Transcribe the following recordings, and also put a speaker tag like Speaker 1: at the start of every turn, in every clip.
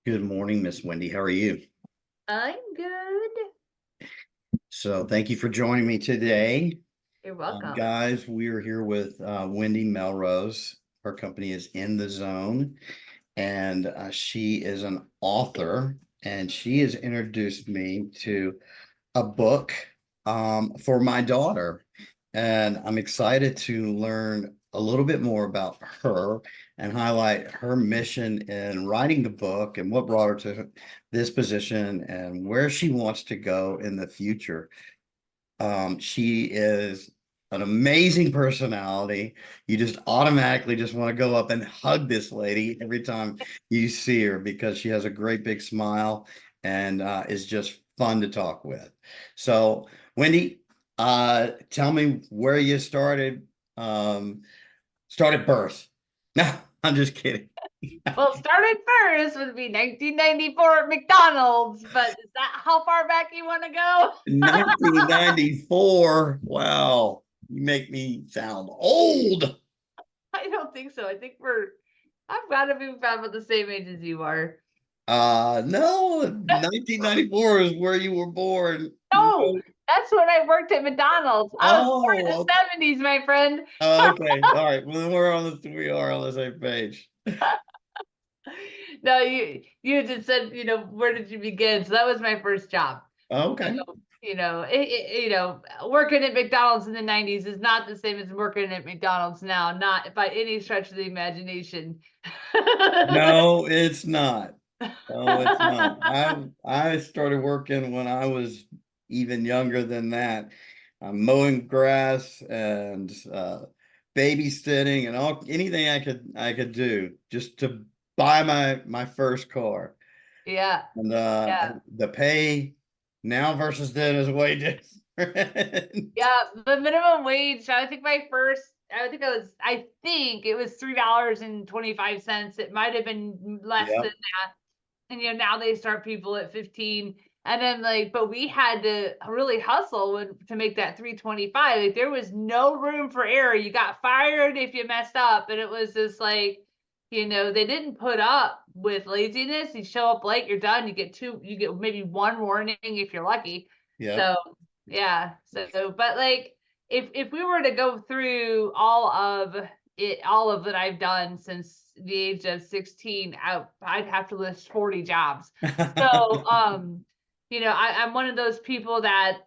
Speaker 1: Good morning, Miss Wendy. How are you?
Speaker 2: I'm good.
Speaker 1: So thank you for joining me today.
Speaker 2: You're welcome.
Speaker 1: Guys, we are here with Wendy Melrose. Her company is In the Zone, and she is an author, and she has introduced me to a book for my daughter. And I'm excited to learn a little bit more about her and highlight her mission in writing the book and what brought her to this position and where she wants to go in the future. She is an amazing personality. You just automatically just want to go up and hug this lady every time you see her because she has a great big smile and is just fun to talk with. So, Wendy, tell me where you started birth. No, I'm just kidding.
Speaker 2: Well, started first would be 1994 at McDonald's, but is that how far back you want to go?
Speaker 1: 1994. Wow, you make me sound old.
Speaker 2: I don't think so. I think I've got to be about the same age as you are.
Speaker 1: No, 1994 is where you were born.
Speaker 2: No, that's when I worked at McDonald's. I was born in the
Speaker 1: Oh,
Speaker 2: 70s, my friend.
Speaker 1: okay. All right. Well, we are on the same page.
Speaker 2: No, you just said, where did you begin? So that was my first job. So,
Speaker 1: Okay.
Speaker 2: working at McDonald's in the 90s is not the same as working at McDonald's now, not by any stretch of the imagination.
Speaker 1: No, it's not. No, it's not. I started working when I was even younger than that. I'm mowing grass and babysitting and all anything I could do just to buy my first car.
Speaker 2: Yeah,
Speaker 1: And
Speaker 2: yeah,
Speaker 1: the pay now versus then is way different.
Speaker 2: yeah. The minimum wage, I think it was $3.25. It might have been less than
Speaker 1: Yep.
Speaker 2: that. And now they start people at 15. And then but we had to really hustle to make that 325. Like there was no room for error. You got fired if you messed up. And it was just they didn't put up with laziness. You show up late, you're done. You get maybe one warning if you're lucky.
Speaker 1: Yep.
Speaker 2: So yeah. But if we were to go through all of that I've done since the age of 16, I'd have to list 40 jobs. So, I'm one of those people that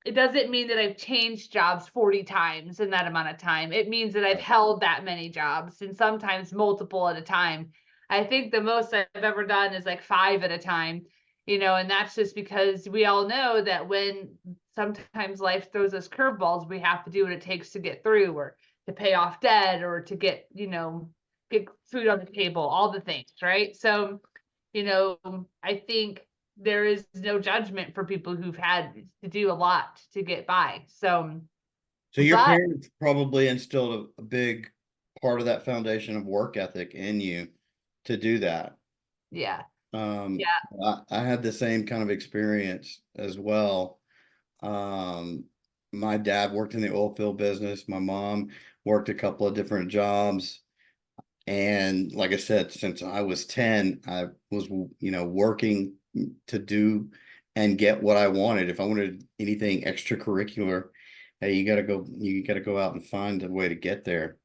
Speaker 2: it doesn't mean that I've changed jobs 40 times in that amount of time. It means that I've held that many jobs and sometimes multiple at a time. I think the most I've ever done is like 5 at a time, and that's just because we all know that when sometimes life throws us curveballs, we have to do what it takes to get through or to pay off debt or to get food on the table, all the things, right? So, I think there is no judgment for people who've had to do a lot to get by. So,
Speaker 1: So your
Speaker 2: but
Speaker 1: parents probably instilled a big part of that foundation of work ethic in you to do that.
Speaker 2: yeah,
Speaker 1: Um,
Speaker 2: yeah,
Speaker 1: I had the same kind of experience as well. Um, my dad worked in the oil field business. My mom worked a couple of different jobs. And like I said, since I was 10, I was, working to do and get what I wanted. If I wanted anything extracurricular, hey, you gotta go out and find a way to get there.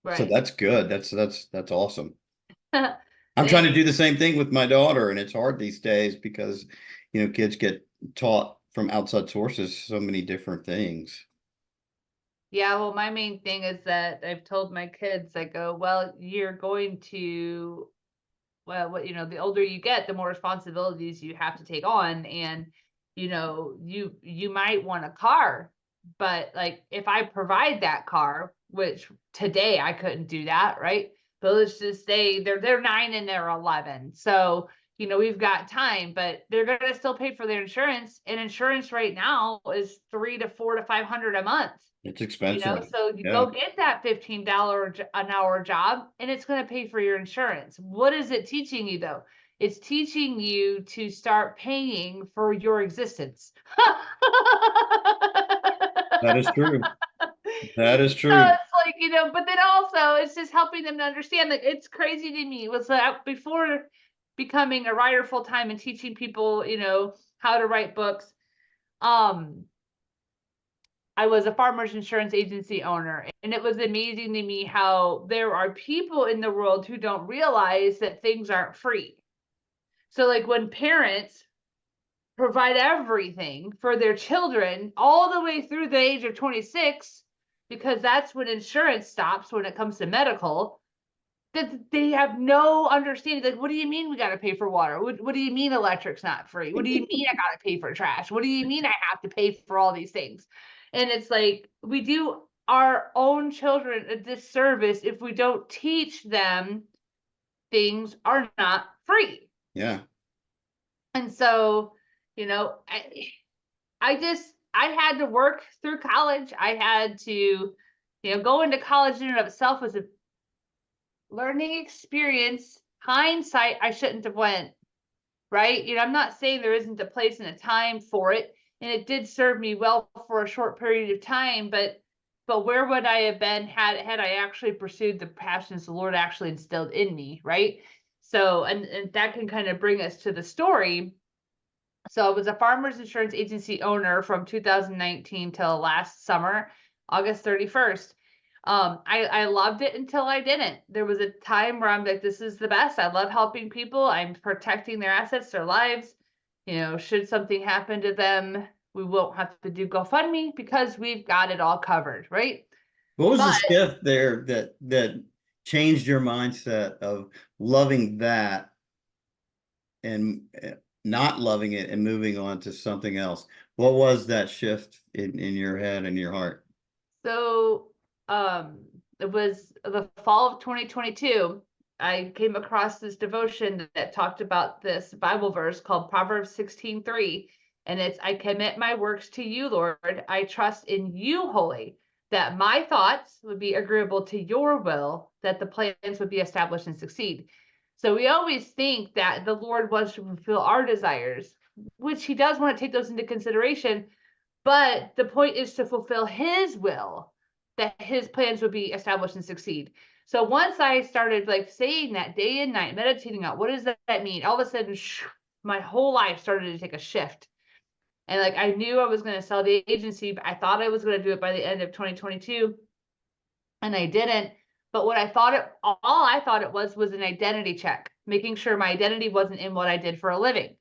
Speaker 1: So
Speaker 2: right.
Speaker 1: that's good. That's awesome. I'm trying to
Speaker 2: Thanks.
Speaker 1: do the same thing with my daughter, and it's hard these days because, kids get taught from outside sources so many different things.
Speaker 2: Yeah, well, my main thing is that I've told my kids, I go, well, you're going to, well, the older you get, the more responsibilities you have to take on. And, you might want a car, but like if I provide that car, which today I couldn't do that, right? But let's just say they're 9 and they're 11. So, we've got time, but they're gonna still pay for their insurance. And insurance right now is 3 to 4 to 500 a month.
Speaker 1: It's expensive.
Speaker 2: So you
Speaker 1: Yeah,
Speaker 2: go get that $15 an hour job and it's going to pay for your insurance. What is it teaching you though? It's teaching you to start paying for your existence.
Speaker 1: that is true. That is
Speaker 2: So
Speaker 1: true.
Speaker 2: but then also it's just helping them to understand, like, it's crazy to me. It was before becoming a writer full time and teaching people, how to write books. Um, I was a farmer's insurance agency owner, and it was amazing to me how there are people in the world who don't realize that things aren't free. So, like, when parents provide everything for their children all the way through the age of 26, because that's when insurance stops when it comes to medical, that they have no understanding. Like, what do you mean we got to pay for water? What do you mean electric's not free? What do you mean I got to pay for trash? What do you mean I have to pay for all these things? And it's like, we do our own children a disservice if we don't teach them things are not free.
Speaker 1: Yeah.
Speaker 2: And so, I had to work through college. I had to, go into college in and of itself was a learning experience. Hindsight, I shouldn't have went, right? I'm not saying there isn't a place and a time for it, and it did serve me well for a short period of time, but where would I have been had I actually pursued the passions the Lord actually instilled in me, right? So, and that can kind of bring us to the story. So I was a farmer's insurance agency owner from 2019 till last summer, August 31st. I loved it until I didn't. There was a time where I'm like, this is the best. I love helping people. I'm protecting their assets, their lives. Should something happen to them, we won't have to do GoFundMe because we've got it all covered, right?
Speaker 1: What was the
Speaker 2: But
Speaker 1: shift there that changed your mindset of loving that and not loving it and moving on to something else? What was that shift in your head and your heart?
Speaker 2: So it was the fall of 2022. I came across this devotion that talked about this Bible verse called Proverbs 16:3. And it's, I commit my works to you, Lord. I trust in you wholly, that my thoughts would be agreeable to your will, that the plans would be established and succeed. So we always think that the Lord wants to fulfill our desires, which he does want to take those into consideration. But the point is to fulfill his will, that his plans would be established and succeed. So once I started like saying that day and night, meditating on what does that mean, all of a sudden, my whole life started to take a shift. And like, I knew I was going to sell the agency, but I thought I was going to do it by the end of 2022. And I didn't. But what all I thought it was an identity check, making sure my identity wasn't in what I did for a living.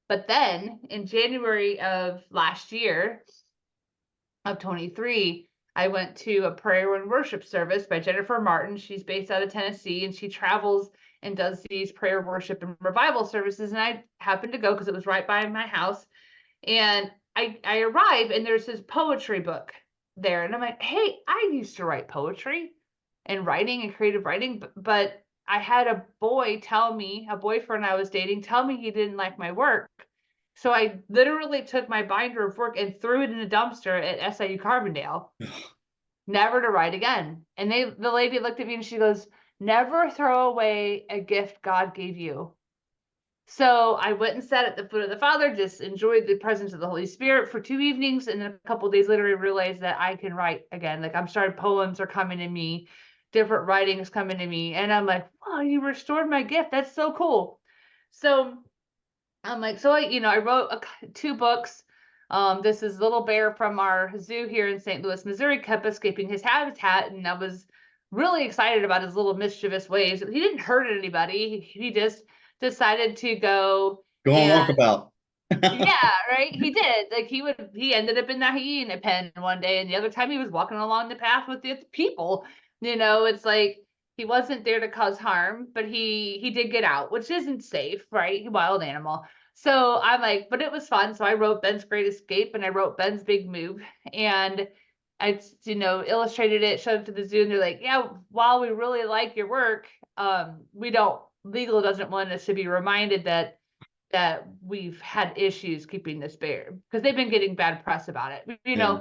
Speaker 2: But then in January of last year, of 23, I went to a prayer and worship service by Jennifer Martin. She's based out of Tennessee, and she travels and does these prayer, worship, and revival services. And I happened to go because it was right by my house. And I arrive, and there's this poetry book there. And I'm like, hey, I used to write poetry and writing and creative writing, but I had a boyfriend I was dating, tell me he didn't like my work. So I literally took my binder of work and threw it in a dumpster at SIU Carbondale, never to write again. And the lady looked at me and she goes, never throw away a gift God gave you. So I went and sat at the foot of the Father, just enjoyed the presence of the Holy Spirit for 2 evenings. And then a couple days later, I realized that I can write again. Like, I'm starting, poems are coming to me, different writings coming to me. And I'm like, wow, you restored my gift. That's so cool. So I'm like, so I wrote 2 books. This is Little Bear from our zoo here in St. Louis, Missouri, kept escaping his habitat. And I was really excited about his little mischievous ways. He didn't hurt anybody. He just decided to go
Speaker 1: Go on
Speaker 2: and
Speaker 1: walkabout.
Speaker 2: yeah, right. He did. Like, he ended up in the hyena pen one day, and the other time he was walking along the path with the people. It's like he wasn't there to cause harm, but he did get out, which isn't safe, right? Wild animal. So I'm like, but it was fun. So I wrote Ben's Great Escape and I wrote Ben's Big Move, and I illustrated it, showed it to the zoo, and they're like, yeah, while we really like your work, legal doesn't want us to be reminded that we've had issues keeping this bear, because they've been getting bad press about it.
Speaker 1: Yeah.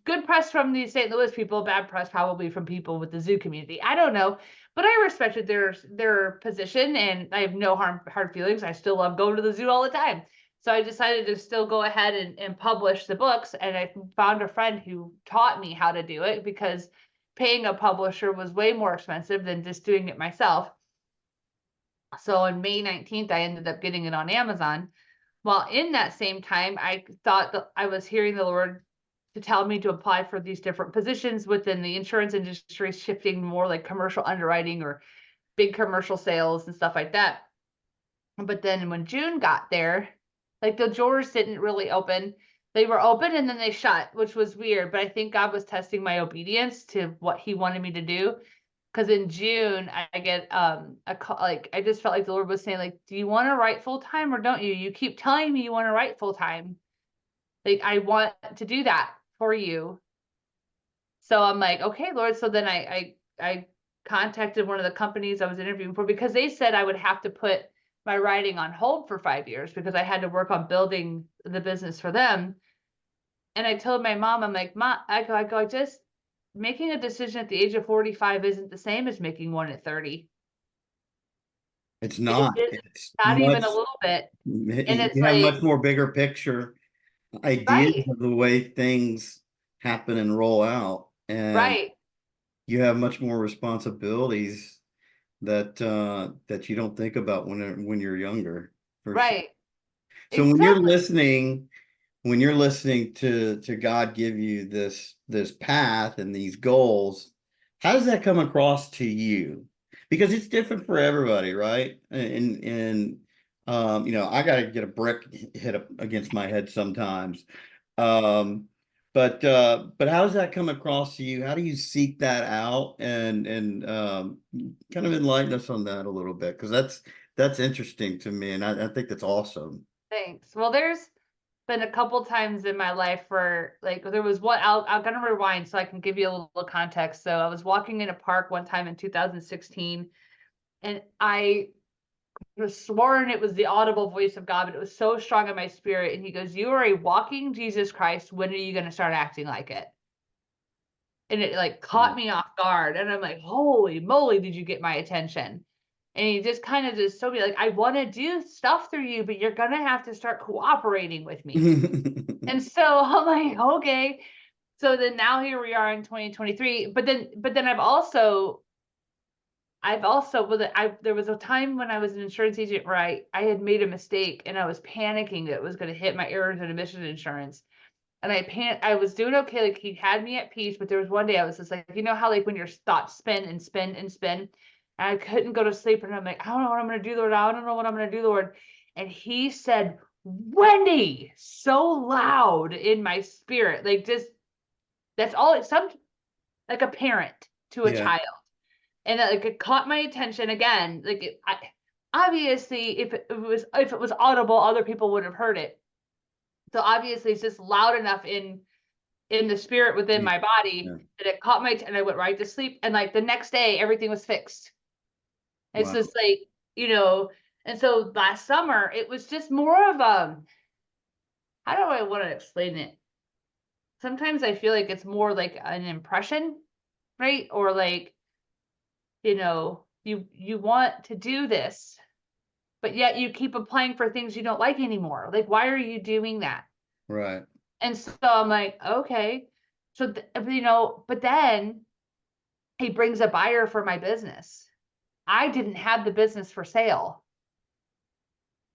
Speaker 2: Good press from the St. Louis people, bad press probably from people with the zoo community. I don't know, but I respected their position, and I have no hard feelings. I still love going to the zoo all the time. So I decided to still go ahead and publish the books, and I found a friend who taught me how to do it, because paying a publisher was way more expensive than just doing it myself. So on May 19th, I ended up getting it on Amazon. Well, in that same time, I thought that I was hearing the Lord to tell me to apply for these different positions within the insurance industry, shifting more like commercial underwriting or big commercial sales and stuff like that. But then when June got there, like the doors didn't really open. They were open and then they shut, which was weird. But I think God was testing my obedience to what He wanted me to do. Because in June, I get a call, like I just felt like the Lord was saying, like, do you want to write full time or don't you? You keep telling me you want to write full time. Like I want to do that for you. So I'm like, okay, Lord. So then I contacted one of the companies I was interviewing for because they said I would have to put my writing on hold for 5 years because I had to work on building the business for them. And I told my mom, I'm like, Mom, I just making a decision at the age of 45 isn't the same as making one at 30.
Speaker 1: It's
Speaker 2: It
Speaker 1: not.
Speaker 2: is
Speaker 1: It's
Speaker 2: not even
Speaker 1: much.
Speaker 2: a little bit. And it's
Speaker 1: You have
Speaker 2: like,
Speaker 1: much more bigger picture ideas
Speaker 2: right,
Speaker 1: of the way things happen and roll out, and
Speaker 2: right,
Speaker 1: you have much more responsibilities that you don't think about when you're younger, for sure.
Speaker 2: right.
Speaker 1: So when you're
Speaker 2: Exactly.
Speaker 1: listening, to God give you this path and these goals, how does that come across to you? Because it's different for everybody, right? And I got to get a brick hit up against my head sometimes. Um, but how does that come across to you? How do you seek that out and kind of enlighten us on that a little bit? Because that's interesting to me, and I think that's awesome.
Speaker 2: Thanks. Well, there's been a couple times in my life where like there was one I'm gonna rewind so I can give you a little context. So I was walking in a park one time in 2016 and I was sworn it was the audible voice of God, but it was so strong in my spirit. And He goes, "You are a walking Jesus Christ. When are you gonna start acting like it?" And it like caught me off guard. And I'm like, holy moly, did you get my attention? And He just kind of just told me, like, I want to do stuff through you, but you're gonna have to start cooperating with me. And so I'm like, okay. So then now here we are in 2023. But then I've also with it, there was a time when I was an insurance agent where I had made a mistake and I was panicking that it was going to hit my errors and emission insurance. And I was doing okay, like He had me at peace, but there was one day I was just like, you know how like when your thoughts spin and spin and spin, and I couldn't go to sleep, and I'm like, I don't know what I'm gonna do, Lord. I don't know what I'm gonna do, Lord. And He said, Wendy, so loud in my spirit, like just that's all it some like a parent to a
Speaker 1: Yeah,
Speaker 2: child. And like it caught my attention again. Like obviously if it was audible, other people would have heard it. So obviously it's just loud enough in the spirit within
Speaker 1: yeah,
Speaker 2: my body
Speaker 1: yeah.
Speaker 2: that it caught my and I went right to sleep. And like the next day, everything was fixed. It's
Speaker 1: Wow.
Speaker 2: just like, you know, and so last summer it was just more of how do I want to explain it? Sometimes I feel like it's more like an impression, right? Or like, you want to do this, but yet you keep applying for things you don't like anymore. Like, why are you doing that?
Speaker 1: Right.
Speaker 2: And so I'm like, okay. So, but then He brings a buyer for my business. I didn't have the business for sale.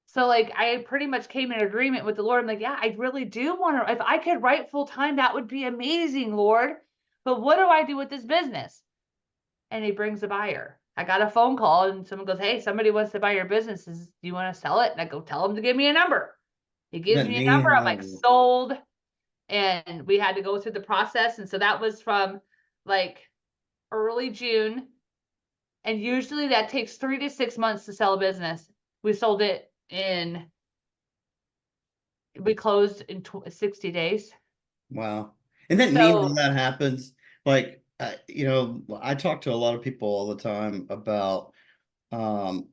Speaker 2: So like I pretty much came in agreement with the Lord. I'm like, yeah, I really do want to. If I could write full time, that would be amazing, Lord. But what do I do with this business? And He brings a buyer. I got a phone call and someone goes, hey, somebody wants to buy your business. Do you want to sell it? And I go, tell them to give me a number. He gives
Speaker 1: That
Speaker 2: me a number. I'm like,
Speaker 1: name,
Speaker 2: sold. And we had to go through the process. And so that was from like early June. And usually that takes 3 to 6 months to sell a business. We sold it we closed in 60 days.
Speaker 1: wow. And that neat how
Speaker 2: So,
Speaker 1: that happens. Like, I talk to a lot of people all the time about um,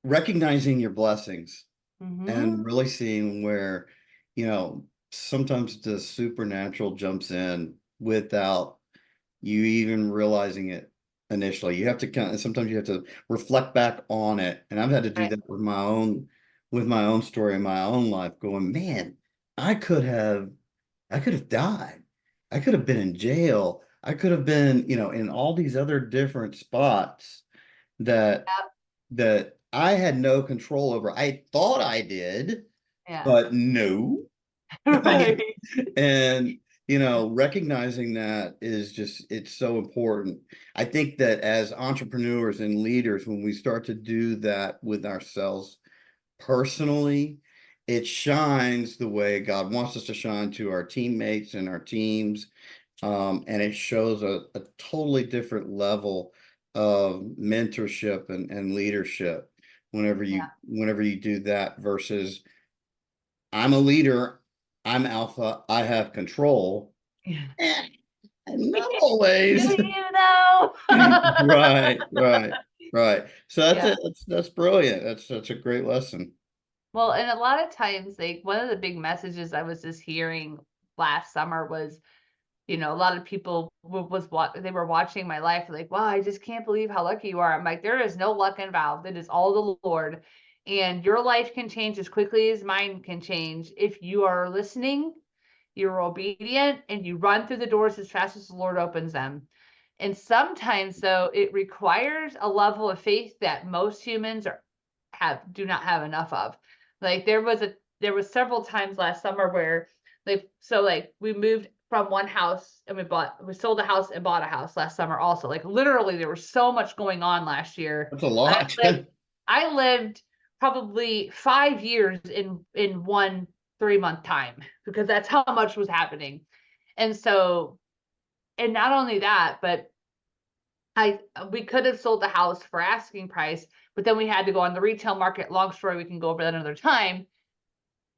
Speaker 1: recognizing your blessings and
Speaker 2: mhm,
Speaker 1: really seeing where, sometimes the supernatural jumps in without you even realizing it initially. You have to sometimes you have to reflect back on it. And I've had to do
Speaker 2: right,
Speaker 1: that with my own story in my own life, going, man, I could have I could have died. I could have been in jail. I could have been, in all these other different spots that
Speaker 2: Yep.
Speaker 1: that I had no control over. I thought I did,
Speaker 2: Yeah.
Speaker 1: but no.
Speaker 2: Right.
Speaker 1: And recognizing that is just, it's so important. I think that as entrepreneurs and leaders, when we start to do that with ourselves personally, it shines the way God wants us to shine to our teammates and our teams. And it shows a totally different level of mentorship and leadership whenever you do that versus I'm a leader, I'm alpha, I have control.
Speaker 2: Yeah.
Speaker 1: Eh, not
Speaker 2: Do
Speaker 1: always.
Speaker 2: you know?
Speaker 1: Right, right, right. So that's
Speaker 2: Yeah.
Speaker 1: it. That's brilliant. That's a great lesson.
Speaker 2: Well, and a lot of times, like one of the big messages I was just hearing last summer was, a lot of people was what they were watching my life, like, wow, I just can't believe how lucky you are. I'm like, there is no luck involved. It is all the Lord. And your life can change as quickly as mine can change if you are listening, you're obedient, and you run through the doors as fast as the Lord opens them. And sometimes, though, it requires a level of faith that most humans do not have enough of. Like there was several times last summer where like we moved from one house and we sold a house and bought a house last summer also. Like literally there was so much going on last year.
Speaker 1: That's a lot.
Speaker 2: I lived probably 5 years in one 3 month time because that's how much was happening. And so, and not only that, but we could have sold the house for asking price, but then we had to go on the retail market. Long story, we can go over that another time.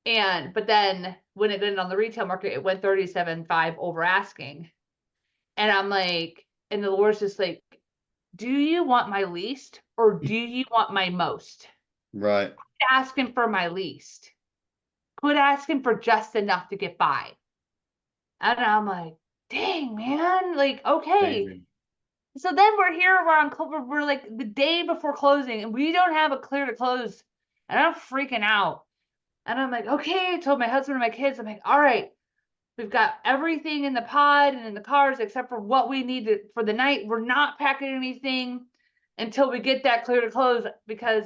Speaker 2: But then when it went on the retail market, it went 37.5 over asking. And I'm like, and the Lord's just like, do you want my least or do you want my most?
Speaker 1: Right.
Speaker 2: Quit asking for my least. Quit asking for just enough to get by. And I'm like, dang, man, like, okay.
Speaker 1: Amazing.
Speaker 2: So then we're like the day before closing and we don't have a clear to close. And I'm freaking out. And I'm like, okay, I told my husband and my kids, I'm like, all right, we've got everything in the pod and in the cars except for what we need for the night. We're not packing anything until we get that clear to close because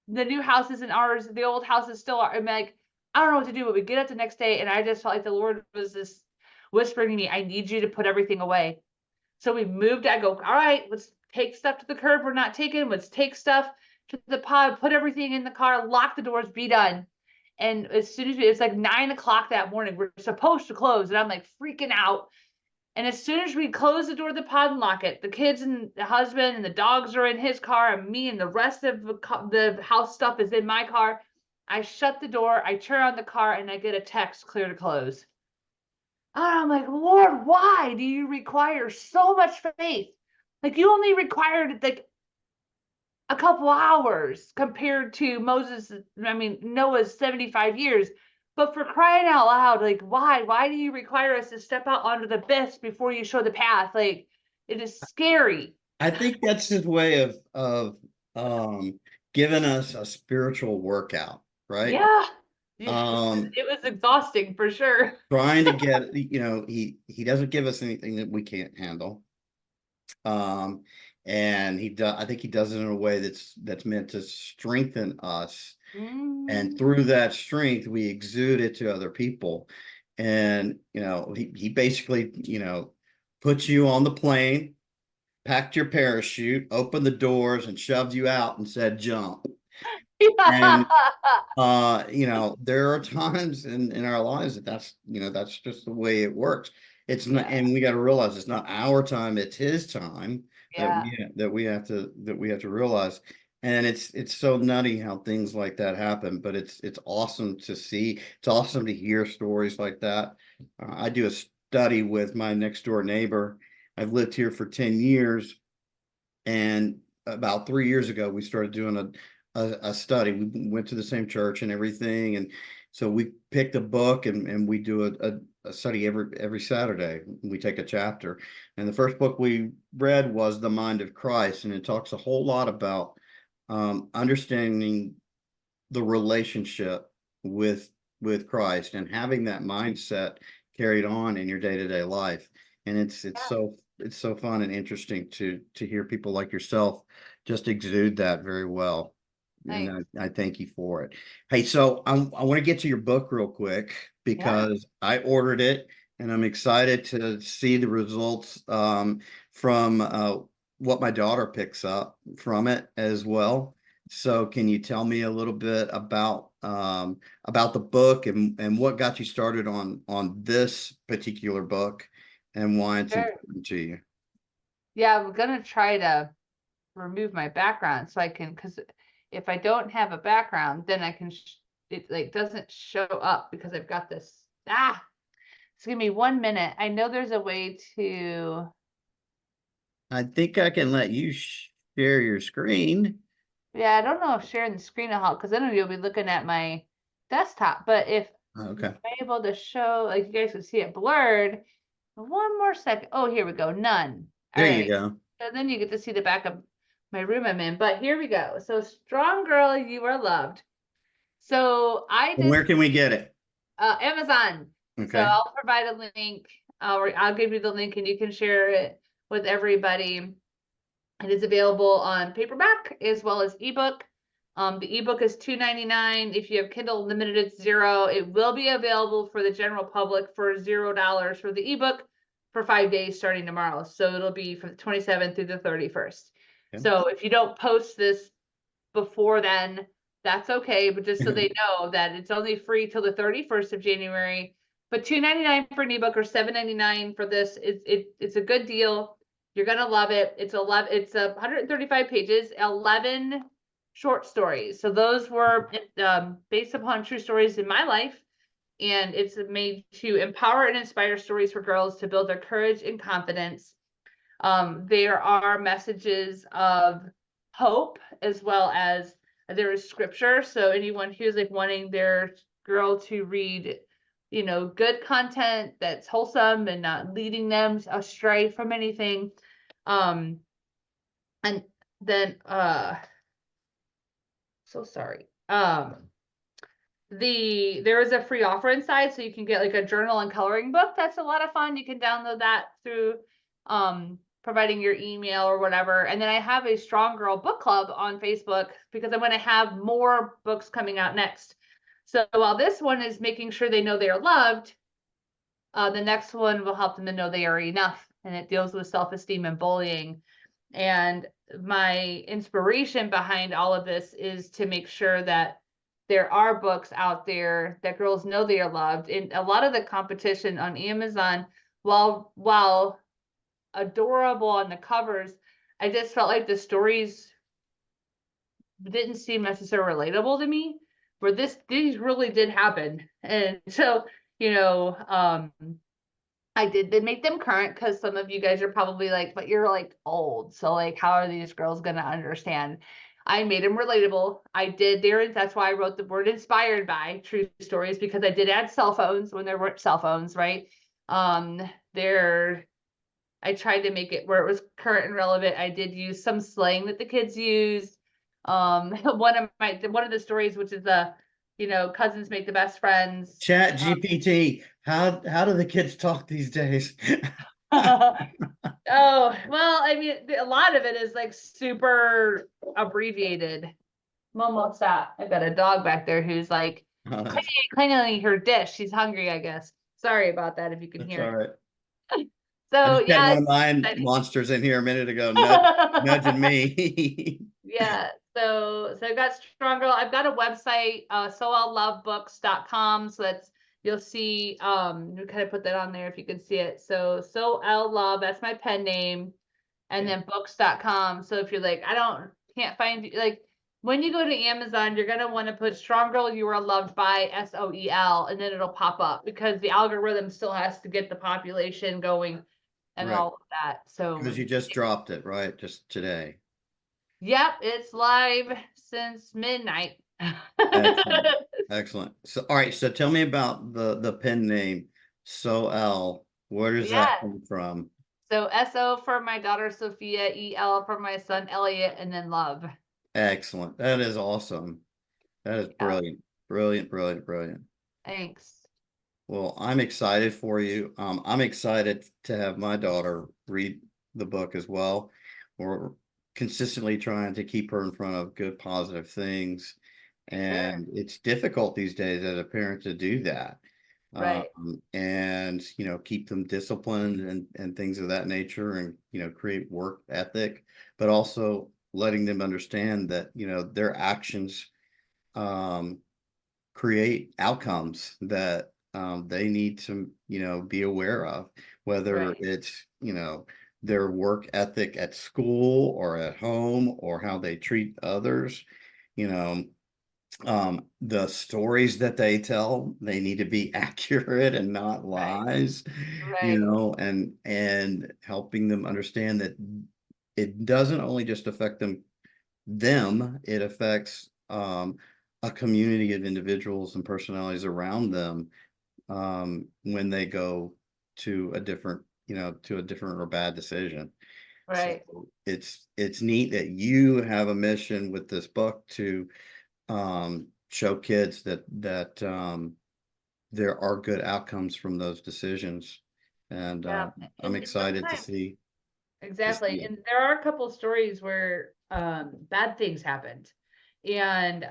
Speaker 2: the new house isn't ours. The old house is still ours. I'm like, I don't know what to do, but we get up the next day and I just felt like the Lord was just whispering to me, I need you to put everything away. So we moved. I go, all right, let's take stuff to the curb. We're not taking. Let's take stuff to the pod, put everything in the car, lock the doors, be done. And as soon as it's like 9 o'clock that morning, we're supposed to close. And I'm like freaking out. And as soon as we close the door of the pod and lock it, the kids and the husband and the dogs are in his car, and me and the rest of the house stuff is in my car. I shut the door, I turn on the car, and I get a text clear to close. And I'm like, Lord, why do you require so much faith? Like you only required like a couple hours compared to Noah's 75 years. But for crying out loud, like why? Why do you require us to step out onto the abyss before you show the path? Like it is scary.
Speaker 1: I think that's his way of giving us a spiritual workout, right?
Speaker 2: Yeah.
Speaker 1: Um,
Speaker 2: It was exhausting for sure.
Speaker 1: trying to get, he doesn't give us anything that we can't handle. Um, and I think he does it in a way that's meant to strengthen us. And
Speaker 2: Mm.
Speaker 1: through that strength, we exude it to other people. And, he basically, puts you on the plane, packed your parachute, opened the doors, and shoved you out and said, jump. And there are times in our lives that's just the way it works. It's not,
Speaker 2: Yeah.
Speaker 1: and we got to realize it's not our time, it's his time
Speaker 2: Yeah.
Speaker 1: that we have to realize. And it's so nutty how things like that happen, but it's awesome to see. It's awesome to hear stories like that. I do a study with my next door neighbor. I've lived here for 10 years, and about 3 years ago, we started doing a study. We went to the same church and everything. And so we picked a book, and we do a study every Saturday. We take a chapter. And the first book we read was The Mind of Christ. And it talks a whole lot about understanding the relationship with Christ and having that mindset carried on in your day-to-day life. And it's so fun and interesting to hear people like yourself just exude that very well. And
Speaker 2: Thanks.
Speaker 1: I thank you for it. Hey, so I want to get to your book real quick
Speaker 2: Yeah,
Speaker 1: because I ordered it and I'm excited to see the results from what my daughter picks up from it as well. So can you tell me a little bit about the book and what got you started on this particular book and why it's
Speaker 2: sure.
Speaker 1: important to you?
Speaker 2: Yeah, I'm gonna try to remove my background so I can, because if I don't have a background, then I can, it like doesn't show up because I've got this. So give me 1 minute. I know there's a way to,
Speaker 1: I think I can let you share your screen.
Speaker 2: yeah, I don't know if sharing the screen will help because then you'll be looking at my desktop. But if
Speaker 1: Okay,
Speaker 2: I'm able to show, like you guys can see it blurred, one more second. Oh, here we go. None. All
Speaker 1: there you
Speaker 2: right.
Speaker 1: go.
Speaker 2: So then you get to see the back of my room I'm in. But here we go. So strong girl, you are loved. So I
Speaker 1: And
Speaker 2: did
Speaker 1: where can we get it?
Speaker 2: Amazon. So
Speaker 1: Okay.
Speaker 2: I'll provide a link. I'll give you the link and you can share it with everybody. It is available on paperback as well as ebook. The ebook is $2.99. If you have Kindle Unlimited, it's $0. It will be available for the general public for $0 for the ebook for 5 days starting tomorrow. So it'll be from the 27th through the 31st.
Speaker 1: Okay.
Speaker 2: So if you don't post this before then, that's okay. But just so they know that it's only free till the 31st of January. But $2.99 for an ebook or $7.99 for this. It's a good deal. You're gonna love it. It's 135 pages, 11 short stories. So those were based upon true stories in my life, and it's made to empower and inspire stories for girls to build their courage and confidence. There are messages of hope as well as there is scripture. So anyone who's like wanting their girl to read, good content that's wholesome and not leading them astray from anything. Um, and then so sorry. There is a free offer inside, so you can get like a journal and coloring book. That's a lot of fun. You can download that through providing your email or whatever. And then I have a Strong Girl book club on Facebook because I'm going to have more books coming out next. So while this one is making sure they know they are loved, the next one will help them to know they are enough, and it deals with self-esteem and bullying. And my inspiration behind all of this is to make sure that there are books out there that girls know they are loved. And a lot of the competition on Amazon, while adorable on the covers, I just felt like the stories didn't seem necessarily relatable to me. Where these really did happen, and so I did make them current because some of you guys are probably like, but you're like old. So like, how are these girls going to understand? I made them relatable. I did there. That's why I wrote the word inspired by true stories, because I did add cell phones when there weren't cell phones, right? Um, there, I tried to make it where it was current and relevant. I did use some slang that the kids use. One of the stories, which is cousins make the best friends.
Speaker 1: Chat GPT. How do the kids talk these days?
Speaker 2: Oh, well, I mean, a lot of it is like super abbreviated. Momo, stop. I've got a dog back there who's like
Speaker 1: Oh,
Speaker 2: cleaning her dish. She's hungry, I guess. Sorry about that if you can
Speaker 1: that's
Speaker 2: hear
Speaker 1: all
Speaker 2: it.
Speaker 1: right. I
Speaker 2: So
Speaker 1: just had
Speaker 2: yeah,
Speaker 1: one of mine
Speaker 2: it's
Speaker 1: monsters in here a minute ago, nudging
Speaker 2: exciting.
Speaker 1: me.
Speaker 2: Yeah. So I've got Strong Girl. I've got a website, soellovebooks.com. So you'll see, we kind of put that on there if you can see it. So Soel Love, that's my pen name, and
Speaker 1: Yeah.
Speaker 2: then books.com. So if you're like, can't find, like, when you go to Amazon, you're gonna want to put Strong Girl You Are Loved by SOEL, and then it'll pop up because the algorithm still has to get the population going and
Speaker 1: Right.
Speaker 2: all of that. So
Speaker 1: Because you just dropped it, right? Just today.
Speaker 2: yep, it's live since midnight.
Speaker 1: Excellent. Excellent. So, all right. So tell me about the pen name, Soel. Where does that
Speaker 2: Yeah.
Speaker 1: come from?
Speaker 2: So SO for my daughter Sophia, EL for my son Elliot, and then love.
Speaker 1: Excellent. That is awesome. That is
Speaker 2: Yeah.
Speaker 1: brilliant. Brilliant, brilliant, brilliant.
Speaker 2: Thanks.
Speaker 1: Well, I'm excited for you. I'm excited to have my daughter read the book as well. We're consistently trying to keep her in front of good, positive things.
Speaker 2: Sure.
Speaker 1: And it's difficult these days as a parent to do that.
Speaker 2: Right.
Speaker 1: And, keep them disciplined and things of that nature and, create work ethic, but also letting them understand that, their actions, um, create outcomes that they need to, be aware of, whether
Speaker 2: Right.
Speaker 1: it's, their work ethic at school or at home or how they treat others, you know, the stories that they tell, they need to be accurate and not
Speaker 2: Right.
Speaker 1: lies,
Speaker 2: Right.
Speaker 1: and helping them understand that it doesn't only just affect them, it affects a community of individuals and personalities around them when they go to a different, to a different or bad decision. So
Speaker 2: Right.
Speaker 1: it's neat that you have a mission with this book to show kids that there are good outcomes from those decisions. And
Speaker 2: Yeah.
Speaker 1: I'm
Speaker 2: And
Speaker 1: excited to
Speaker 2: sometimes
Speaker 1: see
Speaker 2: exactly.
Speaker 1: it.
Speaker 2: And there are a couple stories where bad things happened. And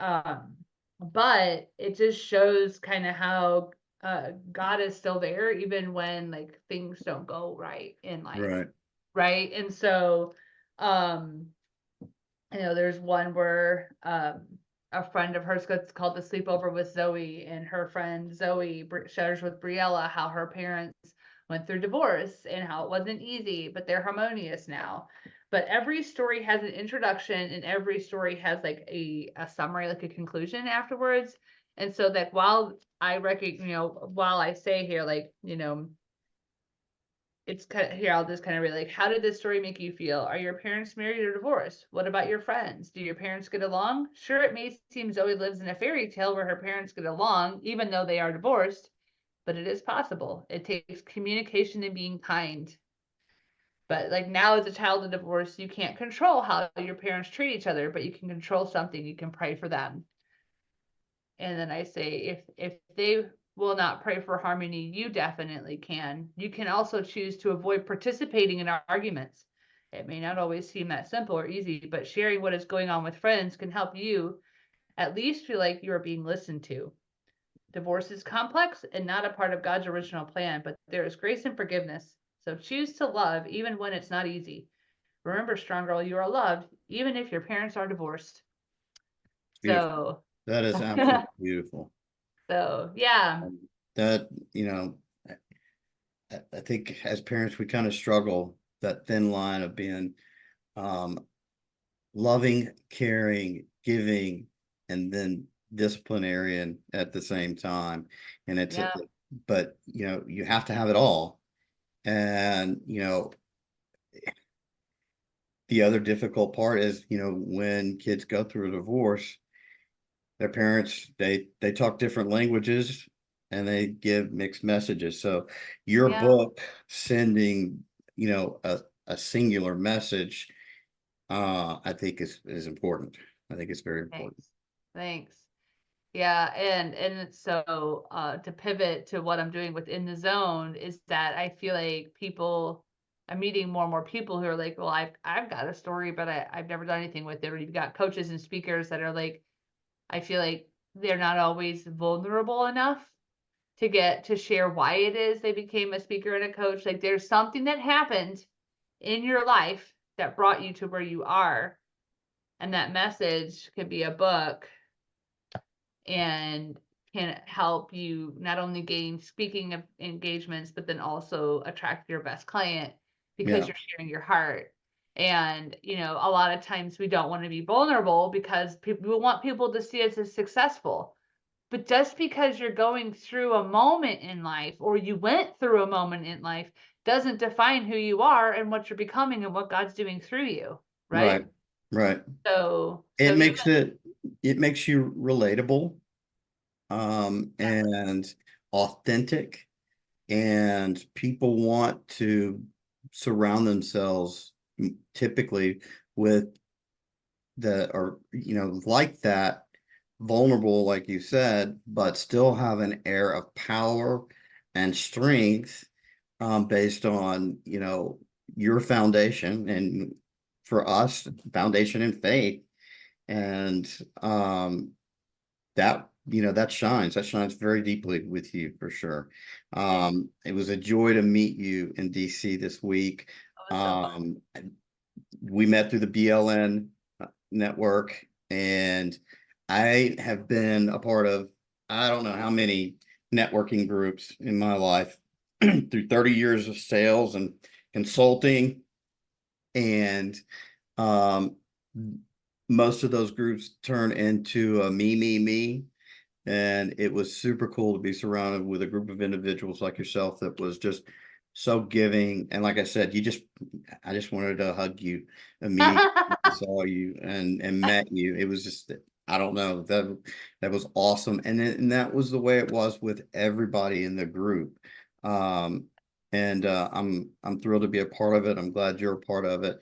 Speaker 2: but it just shows kind of how God is still there even when like things don't go right in life.
Speaker 1: Right.
Speaker 2: Right. And so um there's one where a friend of hers gets called to sleep over with Zoe, and her friend Zoe shares with Briella how her parents went through divorce and how it wasn't easy, but they're harmonious now. But every story has an introduction, and every story has like a summary, like a conclusion afterwards. And so, like, while I recognize, while I say here, like, it's kind of here, I'll just kind of read like, how did this story make you feel? Are your parents married or divorced? What about your friends? Do your parents get along? Sure, it may seem Zoe lives in a fairy tale where her parents get along, even though they are divorced, but it is possible. It takes communication and being kind. But like now, as a child of divorce, you can't control how your parents treat each other, but you can control something. You can pray for them. And then I say, if they will not pray for harmony, you definitely can. You can also choose to avoid participating in arguments. It may not always seem that simple or easy, but sharing what is going on with friends can help you at least feel like you are being listened to. Divorce is complex and not a part of God's original plan, but there is grace and forgiveness. So choose to love even when it's not easy. Remember, strong girl, you are loved even if your parents are divorced.
Speaker 1: Beautiful.
Speaker 2: So,
Speaker 1: That is absolutely beautiful.
Speaker 2: so yeah,
Speaker 1: That, you know, I think as parents, we kind of struggle that thin line of being um, loving, caring, giving, and then disciplinarian at the same time. And
Speaker 2: yeah.
Speaker 1: but you have to have it all. And the other difficult part is, when kids go through a divorce, their parents they talk different languages and they give mixed messages. So your
Speaker 2: Yeah,
Speaker 1: book sending, a singular message, I think is important. I think it's very important.
Speaker 2: thanks. Thanks. Yeah, and so to pivot to what I'm doing within the zone is that I feel like people I'm meeting more and more people who are like, well, I've got a story, but I've never done anything with it. Or you've got coaches and speakers that are like, I feel like they're not always vulnerable enough to get to share why it is they became a speaker and a coach. Like there's something that happened in your life that brought you to where you are. And that message could be a book and can help you not only gain speaking of engagements, but then also attract your best client because
Speaker 1: Yeah,
Speaker 2: you're sharing your heart. And, a lot of times we don't want to be vulnerable because we want people to see us as successful. But just because you're going through a moment in life or you went through a moment in life doesn't define who you are and what you're becoming and what God's doing through you.
Speaker 1: right,
Speaker 2: Right.
Speaker 1: right.
Speaker 2: So
Speaker 1: It
Speaker 2: yeah,
Speaker 1: makes it makes you relatable,
Speaker 2: exactly.
Speaker 1: and authentic, and people want to surround themselves typically with or like that, vulnerable like you said, but still have an air of power and strength, based on, your foundation, and for us, foundation in faith. And that shines very deeply with you for sure. It was a joy to meet you in DC this week.
Speaker 2: It was so fun.
Speaker 1: We met through the BLN network, and I have been a part of, I don't know how many networking groups in my life through 30 years of sales and consulting. And um, most of those groups turn into a me. And it was super cool to be surrounded with a group of individuals like yourself that was just so giving. And like I said, I just wanted to hug you immediately when I saw you and met you. It was just, I don't know, that was awesome. And that was the way it was with everybody in the group. Um, and I'm thrilled to be a part of it. I'm glad you're a part of it.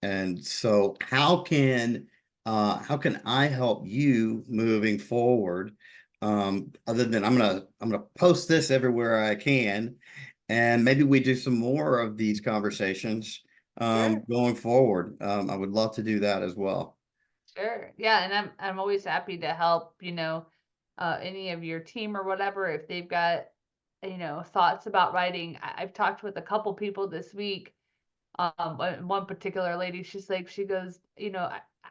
Speaker 1: And so how can I help you moving forward? Other than I'm gonna post this everywhere I can, and maybe we do some more of these conversations
Speaker 2: Sure.
Speaker 1: going forward. I would love to do that as well.
Speaker 2: Sure. Yeah, and I'm always happy to help, any of your team or whatever if they've got, thoughts about writing. I've talked with a couple people this week. One particular lady, she goes,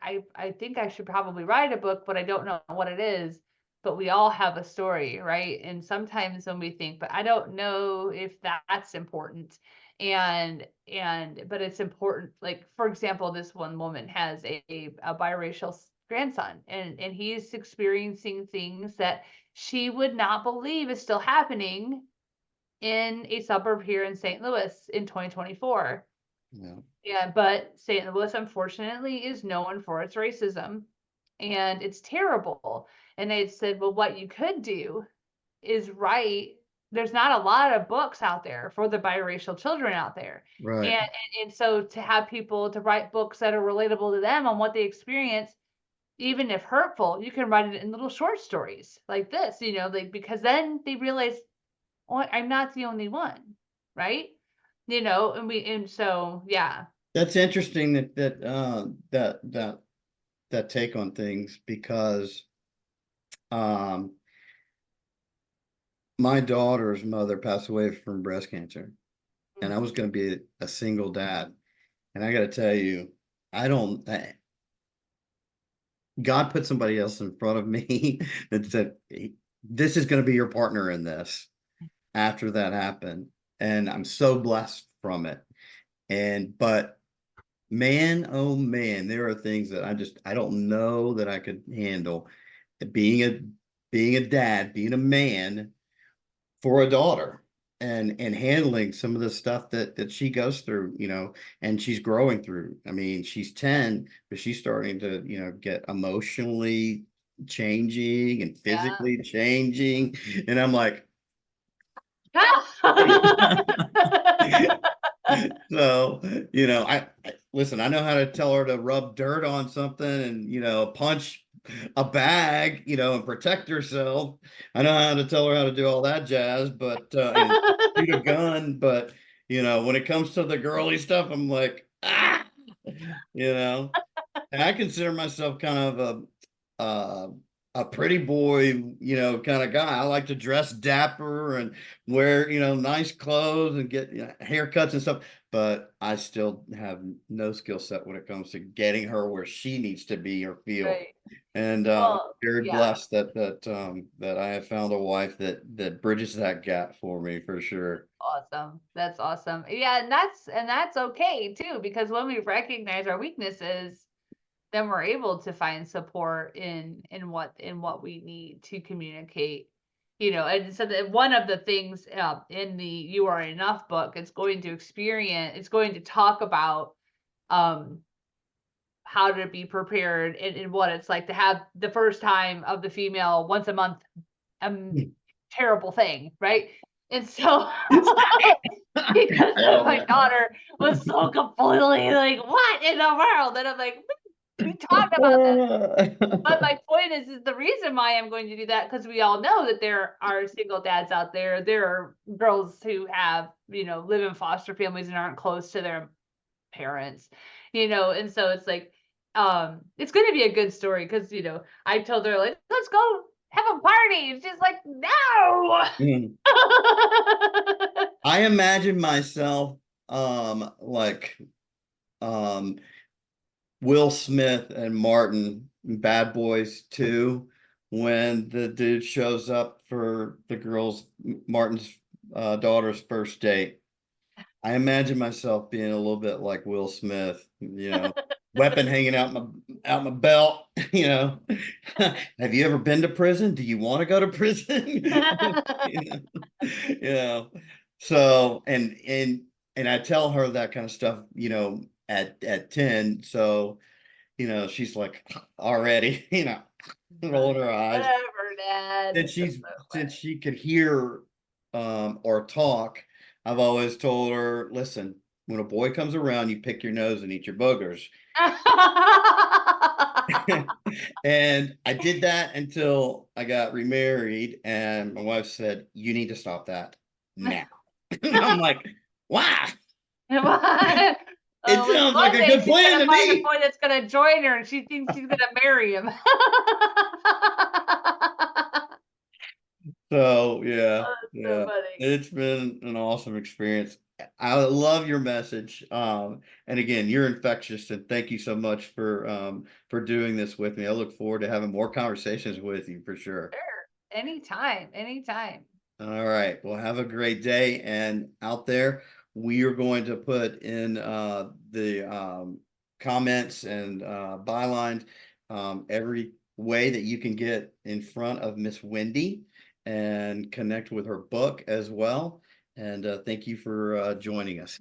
Speaker 2: I think I should probably write a book, but I don't know what it is. But we all have a story, right? And sometimes when we think, but I don't know if that's important. But it's important. Like, for example, this one woman has a biracial grandson, and he's experiencing things that she would not believe is still happening in a suburb here in St. Louis in 2024.
Speaker 1: Yeah,
Speaker 2: Yeah, but St. Louis, unfortunately, is known for its racism, and it's terrible. And they said, well, what you could do is write. There's not a lot of books out there for the biracial children out there.
Speaker 1: right.
Speaker 2: And so to have people to write books that are relatable to them on what they experience, even if hurtful, you can write it in little short stories like this, like, because then they realize, oh, I'm not the only one, right? And so yeah.
Speaker 1: That's interesting that take on things, because um my daughter's mother passed away from breast cancer, and I was going to be a single dad. And I got to tell you, I don't. God put somebody else in front of me that said, "This is going to be your partner in this." After that happened, and I'm so blessed from it. But man, oh man, there are things that I don't know that I could handle. Being a being a dad, being a man for a daughter, and handling some of the stuff that she goes through, and she's growing through. I mean, she's 10, but she's starting to, get emotionally changing and
Speaker 2: Yeah.
Speaker 1: physically changing. And I'm like, so, I listen, I know how to tell her to rub dirt on something and, punch a bag, and protect herself. I know how to tell her how to do all that jazz, but and shoot a gun. But when it comes to the girly stuff, I'm like, you know. And I consider myself kind of uh, a pretty boy, kind of guy. I like to dress dapper and wear, nice clothes and get, haircuts and stuff. But I still have no skill set when it comes to getting her where she needs to be or feel.
Speaker 2: Right.
Speaker 1: And
Speaker 2: Well,
Speaker 1: very
Speaker 2: yeah,
Speaker 1: blessed that I have found a wife that bridges that gap for me for sure.
Speaker 2: awesome. That's awesome. Yeah, and that's okay too, because when we recognize our weaknesses, then we're able to find support in what we need to communicate. And so that one of the things in the You Are Enough book, it's going to talk about um how to be prepared and what it's like to have the first time of the female once a month terrible thing, right? And so because my daughter was so completely like, what in the world? And I'm like, We talked about that. But my point is the reason why I'm going to do that, because we all know that there are single dads out there. There are girls who have, live in foster families and aren't close to their parents, and so it's like, it's going to be a good story because, I told her, like, let's go have a party. And she's like, no.
Speaker 1: Mm. I imagine myself like Will Smith and Martin, Bad Boys 2, when the dude shows up for the girl's, Martin's daughter's first date. I imagine myself being a little bit like Will Smith, weapon hanging out my belt, Have you ever been to prison? Do you want to go to prison? you know, you know. So and I tell her that kind of stuff, at 10. So, she's like already, rolling her eyes.
Speaker 2: Whatever, Dad.
Speaker 1: Since
Speaker 2: That's
Speaker 1: she's
Speaker 2: so
Speaker 1: since
Speaker 2: funny.
Speaker 1: she could hear or talk, I've always told her, listen, when a boy comes around, you pick your nose and eat your boogers. And I did that until I got remarried, and my wife said, you need to stop that now. And I'm like, why? It
Speaker 2: Well,
Speaker 1: sounds like
Speaker 2: one
Speaker 1: a
Speaker 2: day
Speaker 1: good
Speaker 2: she's
Speaker 1: plan
Speaker 2: gonna
Speaker 1: to
Speaker 2: find a
Speaker 1: me.
Speaker 2: boy that's gonna join her, and she thinks she's gonna marry him.
Speaker 1: So yeah,
Speaker 2: Oh, that's so
Speaker 1: yeah,
Speaker 2: funny.
Speaker 1: it's been an awesome experience. I love your message. And again, you're infectious, and thank you so much for doing this with me. I look forward to having more conversations with you for sure.
Speaker 2: Sure. Anytime, anytime.
Speaker 1: All right. Well, have a great day. And out there, we are going to put in the comments and bylines every way that you can get in front of Miss Wendy and connect with her book as well. And thank you for joining us.